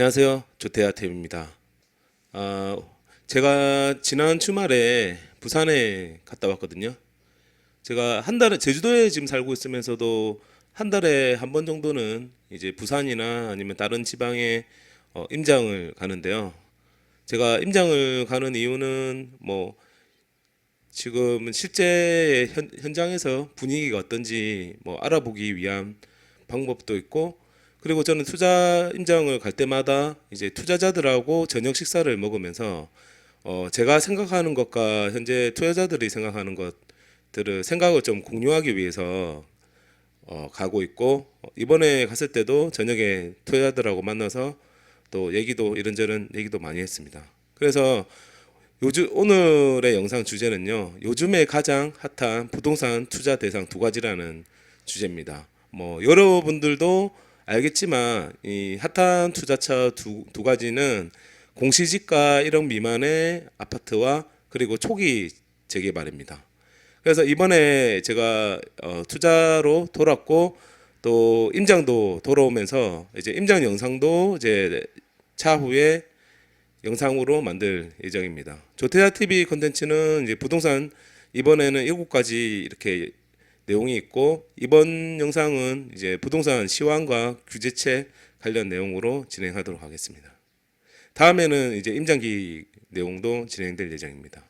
안녕하세요. 조태하템입니다. 아, 제가 지난 주말에 부산에 갔다 왔거든요. 제가 한 달에 제주도에 지금 살고 있으면서도 한 달에 한 번 정도는 이제 부산이나 아니면 다른 지방에 임장을 가는데요. 제가 임장을 가는 이유는 뭐 지금 실제 현장에서 분위기가 어떤지 뭐 알아보기 위한 방법도 있고, 그리고 저는 투자 임장을 갈 때마다 이제 투자자들하고 저녁 식사를 먹으면서 제가 생각하는 것과 현재 투자자들이 생각하는 것들을 생각을 좀 공유하기 위해서 가고 있고, 이번에 갔을 때도 저녁에 투자자들하고 만나서 또 얘기도 이런저런 얘기도 많이 했습니다. 그래서 요즘 오늘의 영상 주제는요, 요즘에 가장 핫한 부동산 투자 대상 두 가지라는 주제입니다. 뭐 여러분들도 알겠지만 이 핫한 투자처 두 가지는 공시지가 1억 미만의 아파트와 그리고 초기 재개발입니다. 그래서 이번에 제가 투자로 돌았고, 또 임장도 돌아오면서 이제 임장 영상도 이제 차후에 영상으로 만들 예정입니다. 조태자 TV 컨텐츠는 이제 부동산 이번에는 7가지 이렇게 내용이 있고, 이번 영상은 이제 부동산 시황과 규제책 관련 내용으로 진행하도록 하겠습니다. 다음에는 이제 임장기 내용도 진행될 예정입니다.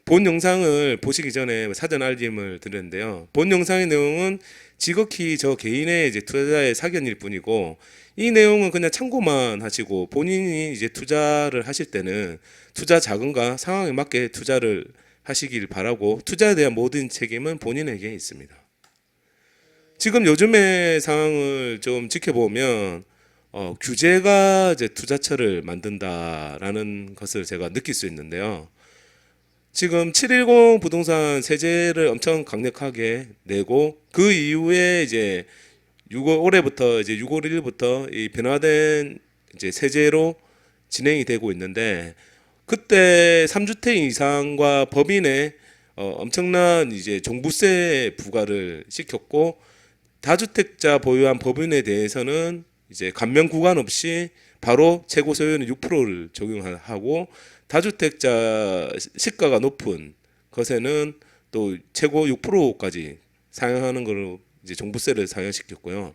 본 영상을 보시기 전에 사전 알림을 드렸는데요. 본 영상의 내용은 지극히 저 개인의 이제 투자자의 사견일 뿐이고, 이 내용은 그냥 참고만 하시고 본인이 이제 투자를 하실 때는 투자 자금과 상황에 맞게 투자를 하시길 바라고, 투자에 대한 모든 책임은 본인에게 있습니다. 지금 요즘의 상황을 좀 지켜보면 규제가 이제 투자처를 만든다라는 것을 제가 느낄 수 있는데요. 지금 710 부동산 세제를 엄청 강력하게 내고, 그 이후에 이제 6월 올해부터 이제 6월 1일부터 이 변화된 이제 세제로 진행이 되고 있는데, 그때 3주택 이상과 법인의 엄청난 이제 종부세 부과를 시켰고, 다주택자 보유한 법인에 대해서는 이제 감면 구간 없이 바로 최고 소요는 6%를 적용하고, 다주택자 시가가 높은 것에는 또 최고 6%까지 상향하는 걸로 이제 종부세를 상향시켰고요.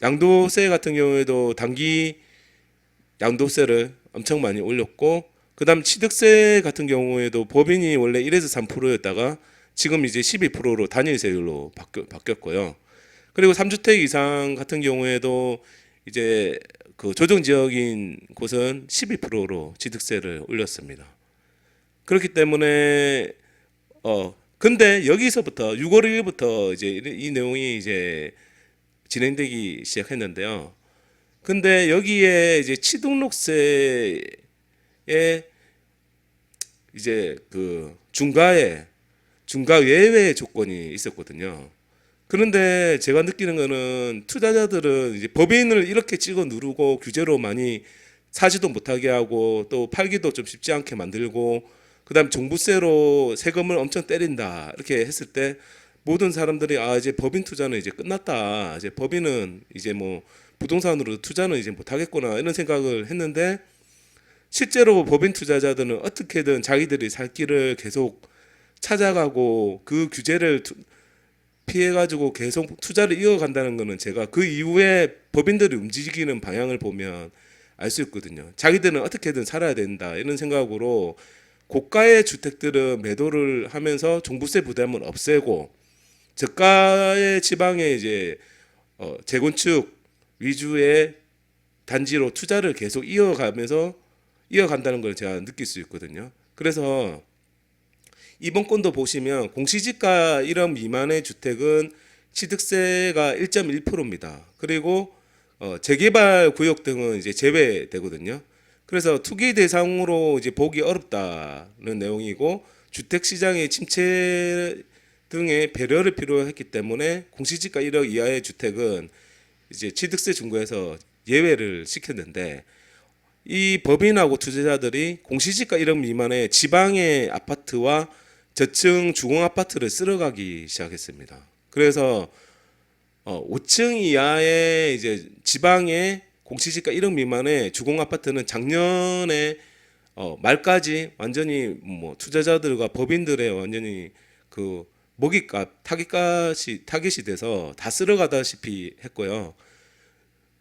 양도세 같은 경우에도 단기 양도세를 엄청 많이 올렸고, 그다음 취득세 같은 경우에도 법인이 원래 1에서 3%였다가 지금 이제 12%로 단일세율로 바뀌었고요. 그리고 3주택 이상 같은 경우에도 이제 그 조정 지역인 곳은 12%로 취득세를 올렸습니다. 그렇기 때문에 근데 여기서부터 6월 1일부터 이제 이 내용이 이제 진행되기 시작했는데요. 근데 여기에 이제 취등록세에 이제 그 중과 예외 조건이 있었거든요. 그런데 제가 느끼는 거는 투자자들은 이제 법인을 이렇게 찍어 누르고 규제로 많이 사지도 못하게 하고, 또 팔기도 좀 쉽지 않게 만들고, 그다음 종부세로 세금을 엄청 때린다 이렇게 했을 때 모든 사람들이 이제 법인 투자는 이제 끝났다, 이제 법인은 이제 뭐 부동산으로 투자는 이제 못하겠구나 이런 생각을 했는데, 실제로 법인 투자자들은 어떻게든 자기들이 살 길을 계속 찾아가고 그 규제를 피해가지고 계속 투자를 이어간다는 거는 제가 그 이후에 법인들이 움직이는 방향을 보면 알 수 있거든요. 자기들은 어떻게든 살아야 된다 이런 생각으로 고가의 주택들은 매도를 하면서 종부세 부담을 없애고, 저가의 지방에 이제 재건축 위주의 단지로 투자를 계속 이어간다는 걸 제가 느낄 수 있거든요. 그래서 이번 건도 보시면 공시지가 1억 미만의 주택은 취득세가 1.1%입니다. 그리고 재개발 구역 등은 이제 제외되거든요. 그래서 투기 대상으로 이제 보기 어렵다는 내용이고, 주택 시장의 침체 등의 배려를 필요했기 때문에 공시지가 1억 이하의 주택은 이제 취득세 중과에서 예외를 시켰는데, 이 법인하고 투자자들이 공시지가 1억 미만의 지방의 아파트와 저층 주공 아파트를 쓸어가기 시작했습니다. 그래서 5층 이하의 이제 지방의 공시지가 1억 미만의 주공 아파트는 작년에 말까지 완전히 뭐 투자자들과 법인들의 완전히 그 먹이값 타깃이 돼서 다 쓸어가다시피 했고요.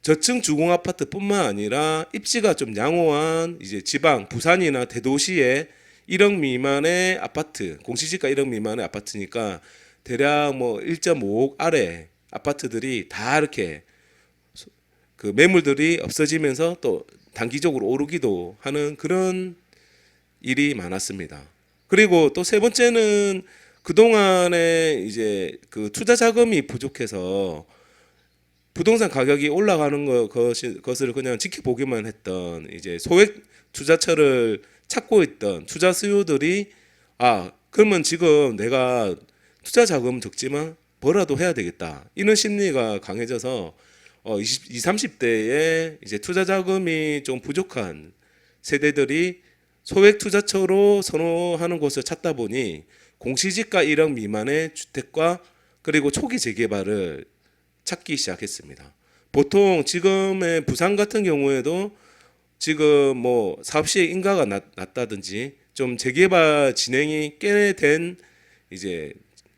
저층 주공 아파트뿐만 아니라 입지가 좀 양호한 이제 지방 부산이나 대도시의 1억 미만의 아파트, 공시지가 1억 미만의 아파트니까 대략 뭐 1.5억 아래 아파트들이 다 이렇게 그 매물들이 없어지면서 또 단기적으로 오르기도 하는 그런 일이 많았습니다. 그리고 또 세 번째는 그동안에 이제 그 투자 자금이 부족해서 부동산 가격이 올라가는 것을 그냥 지켜보기만 했던 이제 소액 투자처를 찾고 있던 투자 수요들이 그러면 지금 내가 투자 자금 적지만 뭐라도 해야 되겠다 이런 심리가 강해져서 20, 30대에 이제 투자 자금이 좀 부족한 세대들이 소액 투자처로 선호하는 곳을 찾다 보니 공시지가 1억 미만의 주택과 그리고 초기 재개발을 찾기 시작했습니다. 보통 지금의 부산 같은 경우에도 지금 뭐 사업 시행 인가가 났다든지 좀 재개발 진행이 꽤 된 이제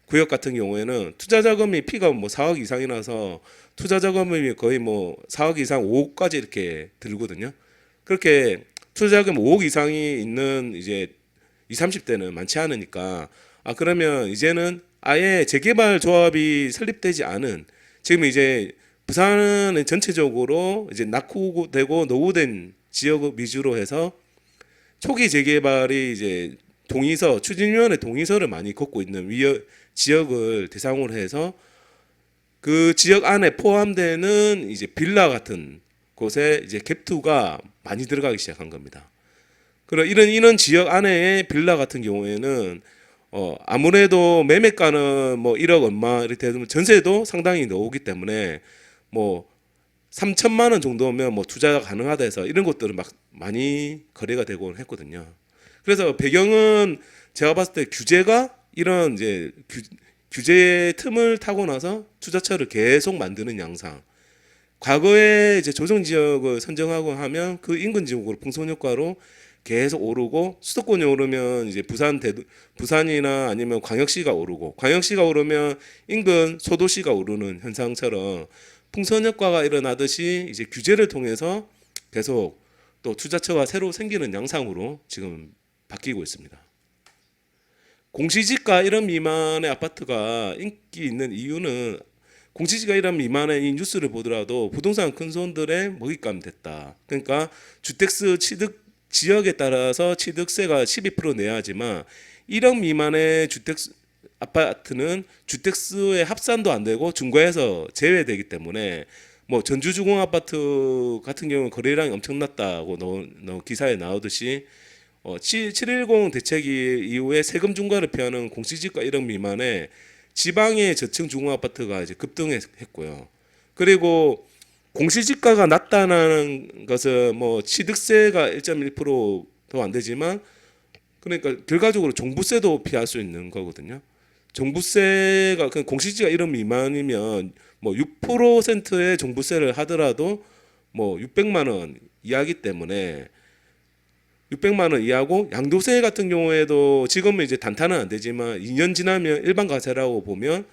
구역 같은 경우에는 투자 자금이 피가 뭐 4억 이상이라서 투자 자금이 거의 뭐 4억 이상 5억까지 이렇게 들거든요. 그렇게 투자 자금 5억 이상이 있는 이제 20, 30대는 많지 않으니까 그러면 이제는 아예 재개발 조합이 설립되지 않은 지금 이제 부산은 전체적으로 이제 낙후되고 노후된 지역 위주로 해서 초기 재개발이 이제 추진위원회 동의서를 많이 걷고 있는 지역을 대상으로 해서 그 지역 안에 포함되는 이제 빌라 같은 곳에 이제 갭투가 많이 들어가기 시작한 겁니다. 그런 이런 지역 안에의 빌라 같은 경우에는 아무래도 매매가는 뭐 1억 얼마 이렇게 되면 전세도 상당히 나오기 때문에 뭐 3천만 원 정도면 뭐 투자가 가능하다 해서 이런 것들은 막 많이 거래가 되곤 했거든요. 그래서 배경은 제가 봤을 때 규제가 이런 이제 규제의 틈을 타고 나서 투자처를 계속 만드는 양상. 과거에 이제 조정 지역을 선정하고 하면 그 인근 지역으로 풍선 효과로 계속 오르고 수도권이 오르면 이제 부산이나 아니면 광역시가 오르고 광역시가 오르면 인근 소도시가 오르는 현상처럼 풍선 효과가 일어나듯이 이제 규제를 통해서 계속 또 투자처가 새로 생기는 양상으로 지금 바뀌고 있습니다. 공시지가 1억 미만의 아파트가 인기 있는 이유는 공시지가 1억 미만의 이 뉴스를 보더라도 부동산 큰 손들의 먹잇감 됐다. 그러니까 주택수 취득 지역에 따라서 취득세가 12% 내야 하지만 1억 미만의 아파트는 주택수의 합산도 안 되고 중과에서 제외되기 때문에 뭐 전주주공 아파트 같은 경우는 거래량이 엄청났다고 기사에 나오듯이 710 대책이 이후에 세금 중과를 피하는 공시지가 1억 미만의 지방의 저층 중공 아파트가 이제 급등했고요. 그리고 공시지가가 낮다는 것은 뭐 취득세가 1.1%도 안 되지만 그러니까 결과적으로 종부세도 피할 수 있는 거거든요. 종부세가 공시지가 1억 미만이면 뭐 6%의 종부세를 하더라도 뭐 600만 원 이하기 때문에 600만 원 이하고 양도세 같은 경우에도 지금은 이제 단타는 안 되지만 2년 지나면 일반 과세라고 보면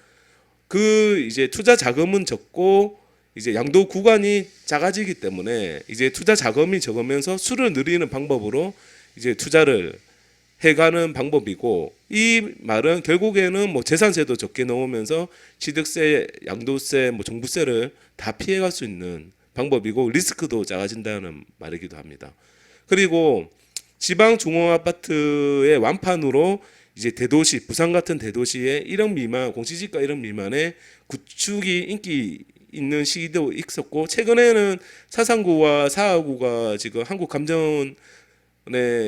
그 이제 투자 자금은 적고 이제 양도 구간이 작아지기 때문에 이제 투자 자금이 적으면서 수를 늘리는 방법으로 이제 투자를 해가는 방법이고 이 말은 결국에는 뭐 재산세도 적게 넣으면서 취득세, 양도세, 뭐 종부세를 다 피해갈 수 있는 방법이고 리스크도 작아진다는 말이기도 합니다. 그리고 지방 중앙 아파트의 완판으로 이제 대도시 부산 같은 대도시에 1억 미만 공시지가 1억 미만의 구축이 인기 있는 시기도 있었고 최근에는 사상구와 사하구가 지금 한국감정원의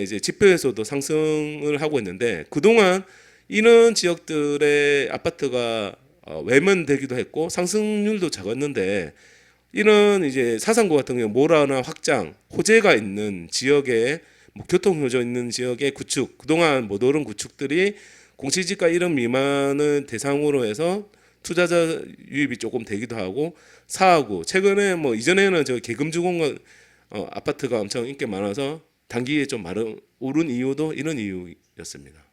이제 지표에서도 상승을 하고 있는데 그동안 이런 지역들의 아파트가 외면되기도 했고 상승률도 작았는데 이런 이제 사상구 같은 경우 모라나 확장 호재가 있는 지역에 뭐 교통 효저 있는 지역의 구축 그동안 못 오른 구축들이 공시지가 1억 미만을 대상으로 해서 투자자 유입이 조금 되기도 하고 사하고 최근에 뭐 이전에는 저 계급주공 아파트가 엄청 인기 많아서 단기에 좀 오른 이유도 이런 이유였습니다.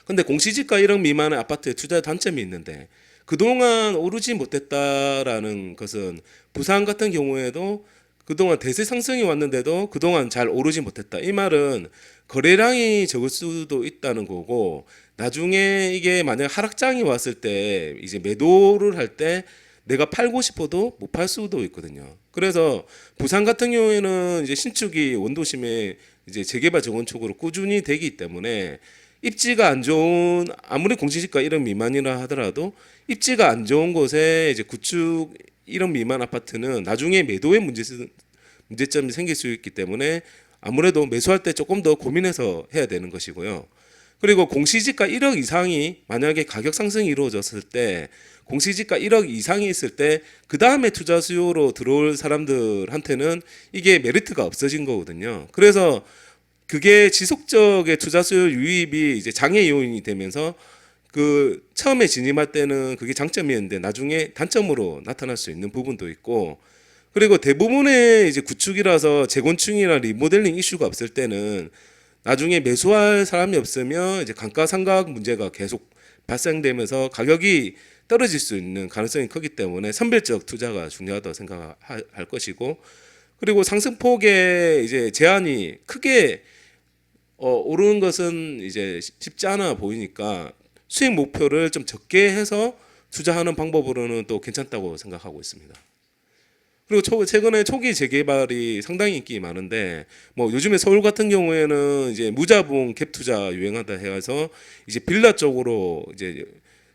근데 공시지가 1억 미만의 아파트에 투자 단점이 있는데 그동안 오르지 못했다라는 것은 부산 같은 경우에도 그동안 대세 상승이 왔는데도 그동안 잘 오르지 못했다. 이 말은 거래량이 적을 수도 있다는 거고 나중에 이게 만약 하락장이 왔을 때 이제 매도를 할 때 내가 팔고 싶어도 못 팔 수도 있거든요. 그래서 부산 같은 경우에는 이제 신축이 원도심에 이제 재개발 재건축으로 꾸준히 되기 때문에 입지가 안 좋은 아무리 공시지가 1억 미만이라 하더라도 입지가 안 좋은 곳에 이제 구축 1억 미만 아파트는 나중에 매도의 문제점이 생길 수 있기 때문에 아무래도 매수할 때 조금 더 고민해서 해야 되는 것이고요. 그리고 공시지가 1억 이상이 만약에 가격 상승이 이루어졌을 때 공시지가 1억 이상이 있을 때 그 다음에 투자 수요로 들어올 사람들한테는 이게 메리트가 없어진 거거든요. 그래서 그게 지속적의 투자 수요 유입이 이제 장애 요인이 되면서 그 처음에 진입할 때는 그게 장점이었는데 나중에 단점으로 나타날 수 있는 부분도 있고 그리고 대부분의 이제 구축이라서 재건축이나 리모델링 이슈가 없을 때는 나중에 매수할 사람이 없으면 이제 감가상각 문제가 계속 발생되면서 가격이 떨어질 수 있는 가능성이 크기 때문에 선별적 투자가 중요하다고 생각할 것이고 그리고 상승폭에 이제 제한이 크게 오르는 것은 이제 쉽지 않아 보이니까 수익 목표를 좀 적게 해서 투자하는 방법으로는 또 괜찮다고 생각하고 있습니다. 그리고 최근에 초기 재개발이 상당히 인기 많은데 뭐 요즘에 서울 같은 경우에는 이제 무자본 갭 투자 유행하다 해서 이제 빌라 쪽으로 이제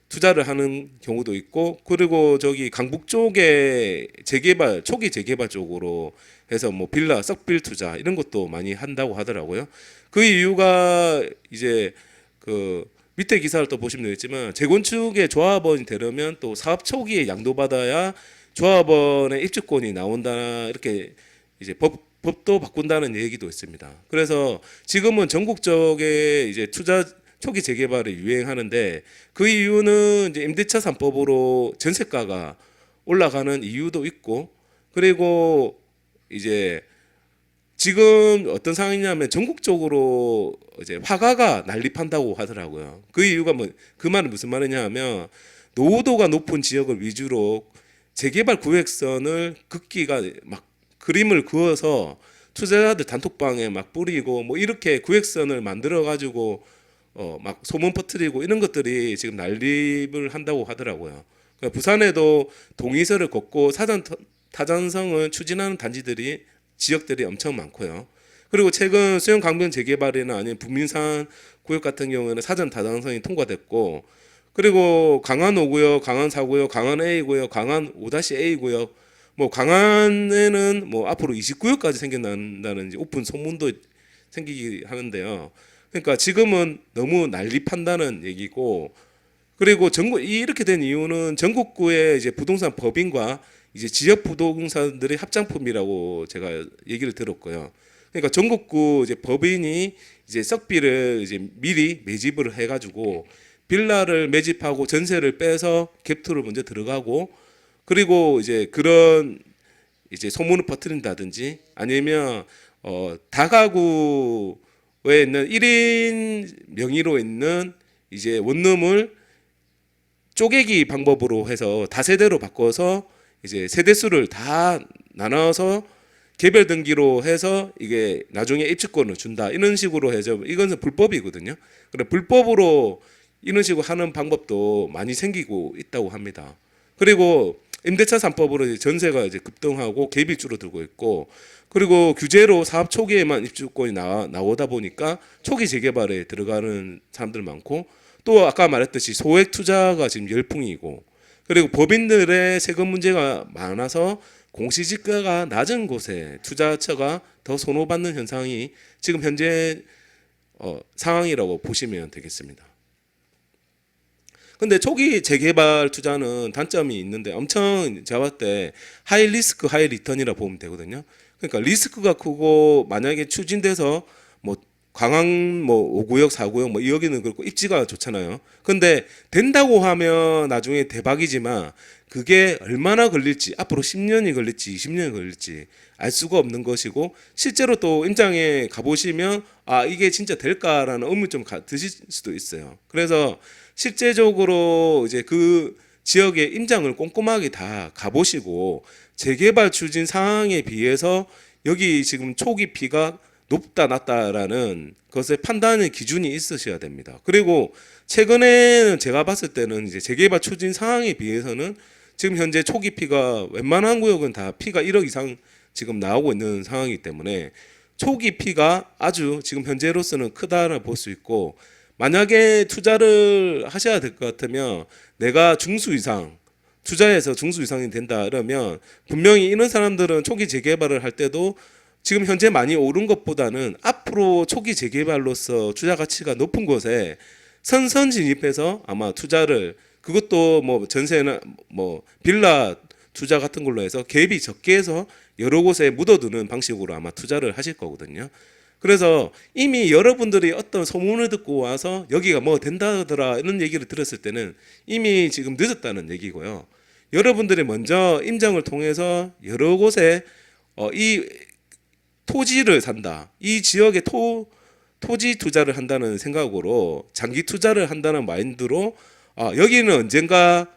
투자를 하는 경우도 있고 그리고 저기 강북 쪽에 재개발 초기 재개발 쪽으로 해서 뭐 빌라 썩빌 투자 이런 것도 많이 한다고 하더라고요. 그 이유가 이제 그 밑에 기사를 또 보시면 되겠지만 재건축의 조합원이 되려면 또 사업 초기에 양도받아야 조합원의 입주권이 나온다 이렇게 이제 법도 바꾼다는 얘기도 있습니다. 그래서 지금은 전국적에 이제 투자 초기 재개발이 유행하는데 그 이유는 이제 임대차 3법으로 전세가가 올라가는 이유도 있고 그리고 이제 지금 어떤 상황이냐면 전국적으로 이제 화가가 난립한다고 하더라고요. 그 이유가 뭐 그 말은 무슨 말이냐 하면 노후도가 높은 지역을 위주로 재개발 구획선을 긋기가 막 그림을 그어서 투자자들 단톡방에 막 뿌리고 뭐 이렇게 구획선을 만들어 가지고 막 소문 퍼뜨리고 이런 것들이 지금 난립을 한다고 하더라고요. 그러니까 부산에도 동의서를 걷고 사전 타잔성을 추진하는 지역들이 엄청 많고요. 그리고 최근 수영 강변 재개발이나 아니면 부민산 구역 같은 경우에는 사전 타당성이 통과됐고 그리고 강안 5구역, 강안 4구역, 강안 A구역, 강안 5-A구역 뭐 강안에는 뭐 앞으로 29역까지 생겨난다는 이제 오픈 소문도 생기기 하는데요. 그러니까 지금은 너무 난립한다는 얘기고 그리고 이렇게 된 이유는 전국구의 이제 부동산 법인과 이제 지역 부동산들의 합장품이라고 제가 얘기를 들었고요. 그러니까 전국구 이제 법인이 이제 썩비를 이제 미리 매집을 해가지고 빌라를 매집하고 전세를 빼서 갭투를 먼저 들어가고 그리고 이제 그런 이제 소문을 퍼뜨린다든지 아니면 다가구에 있는 1인 명의로 있는 이제 원룸을 쪼개기 방법으로 해서 다세대로 바꿔서 이제 세대수를 다 나눠서 개별 등기로 해서 이게 나중에 입주권을 준다 이런 식으로 해서 이건 불법이거든요. 그래 불법으로 이런 식으로 하는 방법도 많이 생기고 있다고 합니다. 그리고 임대차 3법으로 전세가 이제 급등하고 갭이 줄어들고 있고 그리고 규제로 사업 초기에만 입주권이 나오다 보니까 초기 재개발에 들어가는 사람들 많고 또 아까 말했듯이 소액 투자가 지금 열풍이고 그리고 법인들의 세금 문제가 많아서 공시지가가 낮은 곳에 투자처가 더 선호받는 현상이 지금 현재 상황이라고 보시면 되겠습니다. 근데 초기 재개발 투자는 단점이 있는데 엄청 제가 봤을 때 하이 리스크 하이 리턴이라 보면 되거든요. 그러니까 리스크가 크고 만약에 추진돼서 뭐 광항 뭐 5구역, 4구역 뭐 여기는 그렇고 입지가 좋잖아요. 근데 된다고 하면 나중에 대박이지만 그게 얼마나 걸릴지, 앞으로 10년이 걸릴지 20년이 걸릴지 알 수가 없는 것이고, 실제로 또 임장에 가보시면 아 이게 진짜 될까라는 의문점 드실 수도 있어요. 그래서 실제적으로 이제 그 지역의 임장을 꼼꼼하게 다 가보시고 재개발 추진 상황에 비해서 여기 지금 초기 피가 높다 낮다라는 것의 판단의 기준이 있으셔야 됩니다. 그리고 최근에는 제가 봤을 때는 이제 재개발 추진 상황에 비해서는 지금 현재 초기 피가 웬만한 구역은 다 피가 1억 이상 지금 나오고 있는 상황이기 때문에 초기 피가 아주 지금 현재로서는 크다를 볼 수 있고, 만약에 투자를 하셔야 될 것 같으면 내가 중수 이상 투자해서 중수 이상이 된다 그러면 분명히 이런 사람들은 초기 재개발을 할 때도 지금 현재 많이 오른 것보다는 앞으로 초기 재개발로서 투자 가치가 높은 곳에 선선 진입해서 아마 투자를, 그것도 뭐 전세나 뭐 빌라 투자 같은 걸로 해서 갭이 적게 해서 여러 곳에 묻어두는 방식으로 아마 투자를 하실 거거든요. 그래서 이미 여러분들이 어떤 소문을 듣고 와서 여기가 뭐 된다더라 이런 얘기를 들었을 때는 이미 지금 늦었다는 얘기고요. 여러분들이 먼저 임장을 통해서 여러 곳에 이 토지를 산다, 이 지역에 토지 투자를 한다는 생각으로 장기 투자를 한다는 마인드로 여기는 언젠가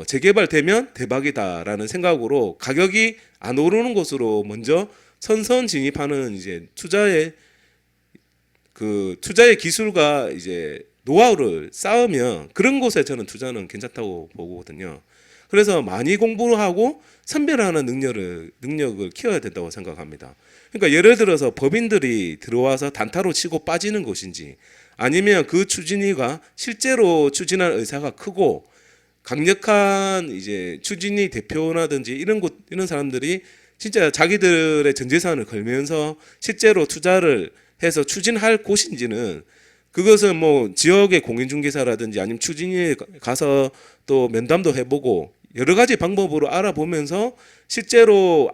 재개발되면 대박이다라는 생각으로 가격이 안 오르는 곳으로 먼저 선선 진입하는 이제 투자의 기술과 이제 노하우를 쌓으면 그런 곳에 저는 투자는 괜찮다고 보거든요. 그래서 많이 공부를 하고 선별하는 능력을 키워야 된다고 생각합니다. 그러니까 예를 들어서 법인들이 들어와서 단타로 치고 빠지는 곳인지, 아니면 그 추진위가 실제로 추진할 의사가 크고 강력한 이제 추진위 대표라든지 이런 사람들이 진짜 자기들의 전 재산을 걸면서 실제로 투자를 해서 추진할 곳인지는, 그것은 뭐 지역의 공인중개사라든지 아니면 추진위에 가서 또 면담도 해보고 여러 가지 방법으로 알아보면서 실제로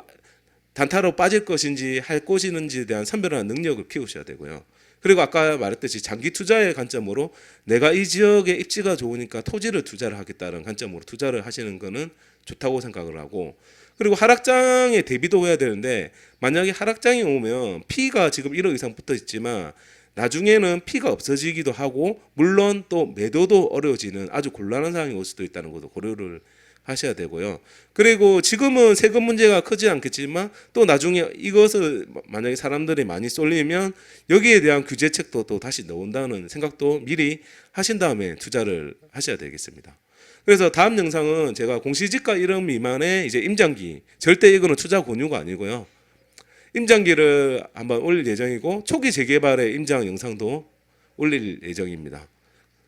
단타로 빠질 것인지 할 것인지에 대한 선별하는 능력을 키우셔야 되고요. 그리고 아까 말했듯이 장기 투자의 관점으로 내가 이 지역의 입지가 좋으니까 토지를 투자를 하겠다는 관점으로 투자를 하시는 거는 좋다고 생각을 하고, 그리고 하락장에 대비도 해야 되는데 만약에 하락장이 오면 피가 지금 1억 이상 붙어 있지만 나중에는 피가 없어지기도 하고, 물론 또 매도도 어려워지는 아주 곤란한 상황이 올 수도 있다는 것도 고려를 하셔야 되고요. 그리고 지금은 세금 문제가 크지 않겠지만 또 나중에 이것을 만약에 사람들이 많이 쏠리면 여기에 대한 규제책도 또 다시 나온다는 생각도 미리 하신 다음에 투자를 하셔야 되겠습니다. 그래서 다음 영상은 제가 공시지가 1억 미만의 이제 임장기, 절대 이거는 투자 권유가 아니고요. 임장기를 한번 올릴 예정이고 초기 재개발의 임장 영상도 올릴 예정입니다.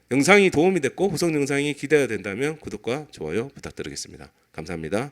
영상이 도움이 됐고 후속 영상이 기대가 된다면 구독과 좋아요 부탁드리겠습니다. 감사합니다.